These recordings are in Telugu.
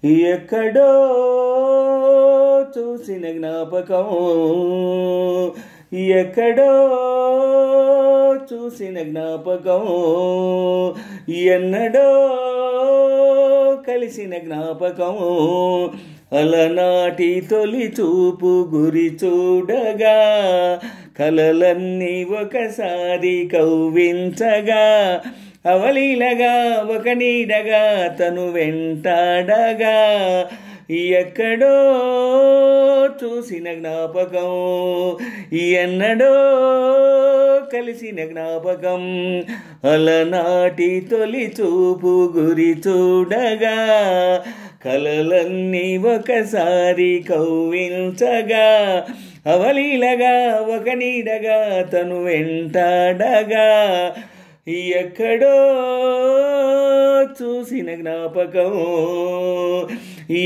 ఎక్కడో చూసిన జ్ఞాపకం, ఎక్కడో చూసిన జ్ఞాపకం, ఎన్నడో కలిసిన జ్ఞాపకం. అలనాటి తొలి చూపు గురి చూడగా కలలన్నీ ఒకసారి కవ్వించగా, అవలీలగా ఒక నీడగా తను వెంటాడగా. ఎక్కడో చూసిన జ్ఞాపకం, ఎన్నడో కలిసిన జ్ఞాపకం. అలనాటి తొలి చూపు గురి చూడగా కలలన్నీ ఒకసారి కవ్వించగా, అవలీలగా ఒక నీడగా తను వెంటాడగా. ఎక్కడో చూసిన జ్ఞాపకం,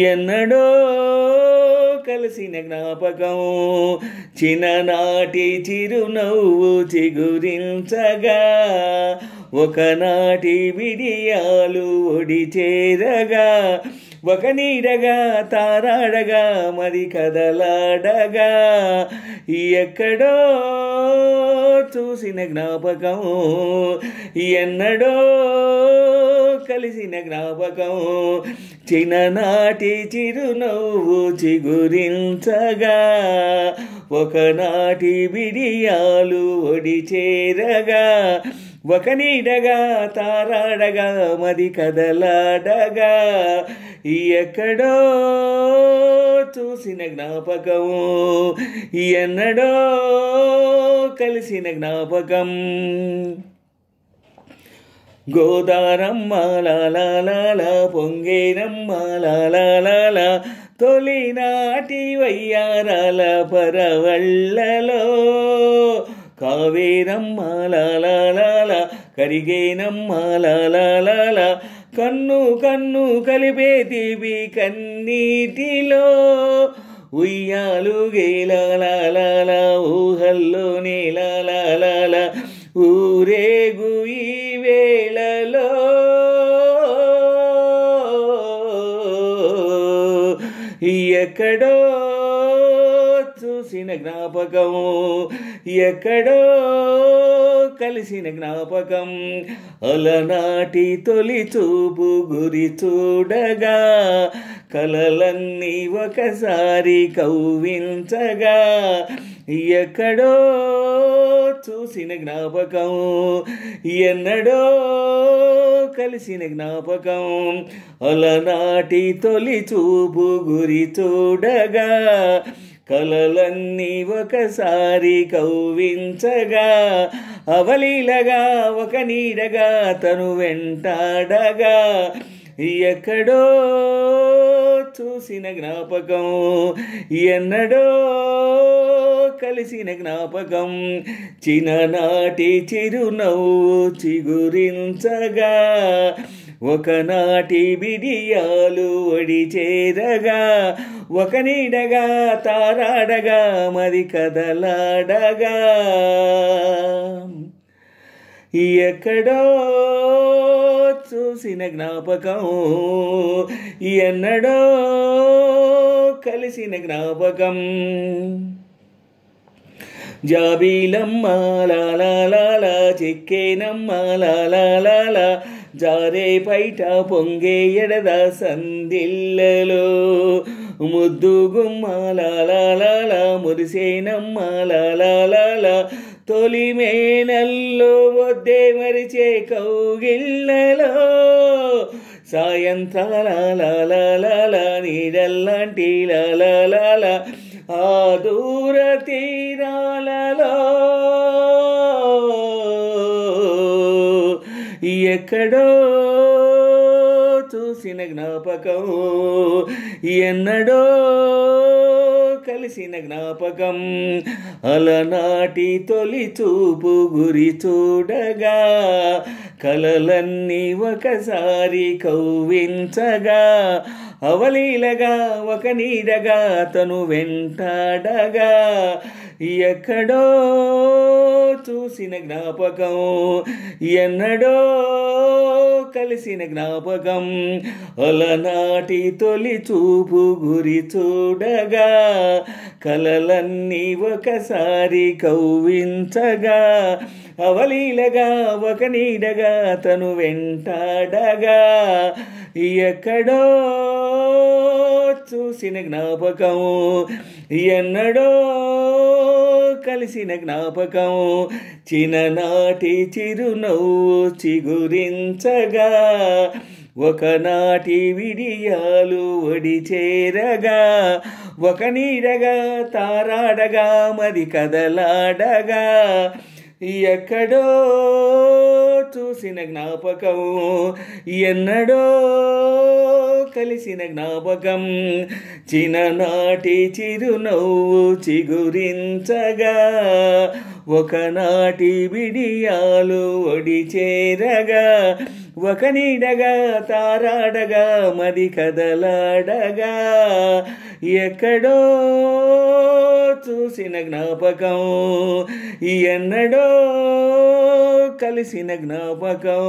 ఎన్నడో కలిసిన జ్ఞాపకం. చిన్ననాటి చిరునవ్వు చిగురించగా, ఒకనాటి విడియాలు ఒడి చేరగా, ఒక నీడగా తారాడగా మరి కదలాడగా. ఎక్కడో చూసిన జ్ఞాపకం, ఎన్నడో కలిసిన జ్ఞాపకం. చిన్ననాటి చిరునవ్వు చిగురించగా, ఒకనాటి బిడియాలు ఒడి చేరగా, ఒక నీడగా తారాడగా మరి కదలాడగా. ఎక్కడో చూసిన జ్ఞాపకం, ఎన్నడో కలిసిన జ్ఞాపకం. గోదారమ్మ లాలాల పొంగేరమ్మ లాలాల, తొలినాటి వయ్యారాల పరవళ్ళలో. కావేరమ్మ లాలాల కరిగేనమ్మ లాలాల, కన్ను కన్ను కలిపే తీపి కన్నీటిలో. ఉయ్యాలు గేలాల ఊహల్లో నేలాల, ఊరేగు ఈ వేళలో. ఎక్కడో చూసిన జ్ఞాపకం, ఎక్కడో కలిసిన జ్ఞాపకం. అలనాటి తొలి చూపు గురి చూడగా కలలన్నీ ఒకసారి కవ్వించగా. ఎక్కడో చూసిన జ్ఞాపకం, ఎన్నడో కలిసిన జ్ఞాపకం. అలనాటి తొలి చూపు గురి చూడగా కలలన్నీ ఒకసారి కవ్వించగా, అవలీలగా ఒక నీడగా తను వెంటాడగా. ఎక్కడో చూసిన జ్ఞాపకం, ఎన్నడో కలిసిన జ్ఞాపకం. చిన్ననాటి చిరునవ్వు చిగురించగా, ఒకనాటి బిడియాలు ఒడి చేరగా, ఒక నీడగా తారాడగా మరి కదలాడగా. ఎక్కడో చూసిన జ్ఞాపకం, ఎన్నడో కలిసిన జ్ఞాపకం. జాబీలమ్మ లాలాల చిక్కేనమ్మ లాలాల, జారే పైట పొంగే ఎడద సందిళ్ళలో. ముద్దు గుమ్మ లాలాల మురిసేనమ్మ లాలాల, తొలి మేనల్లో వద్దే మరిచే కౌగిళ్ళలో. సాయంత్రాల లాలాల నీడల్లాంటి లాలాల, ఆ దూర తీరాలలో. ఎక్కడో చూసిన జ్ఞాపకం, ఎన్నడో కలిసిన జ్ఞాపకం. అలనాటి తొలి చూపు గురి చూడగా కలలన్నీ ఒకసారి కవ్వించగా, అవలీలగా ఒక నీడగా తను వెంటాడగా ఎక్కడో చూసిన జ్ఞాపకం ఎన్నడో కలిసిన జ్ఞాపకం అలనాటి తొలి చూపు గురి చూడగా కలలన్నీ ఒకసారి కవ్వించగా అవలీలగా ఒక నీడగా తను వెంటాడగా ఎక్కడో చూసిన జ్ఞాపకం ఎన్నడో కలిసిన జ్ఞాపకం చిన్ననాటి చిరునవ్వు చిగురించగా ఒకనాటి విడియాలు ఒడి చేరగా ఒక నీడగా తారాడగా మరి కదలాడగా ఎక్కడో చూసిన జ్ఞాపకం ఎన్నడో కలిసిన జ్ఞాపకం చిన్ననాటి చిరునవ్వు చిగురించగా ఒకనాటి విడియాలు ఒడి చేరగా ఒక నీడగా తారాడగా మరి కదలాడగా ఎక్కడో చూసిన జ్ఞాపకం ఎన్నడో కలిసిన జ్ఞాపకం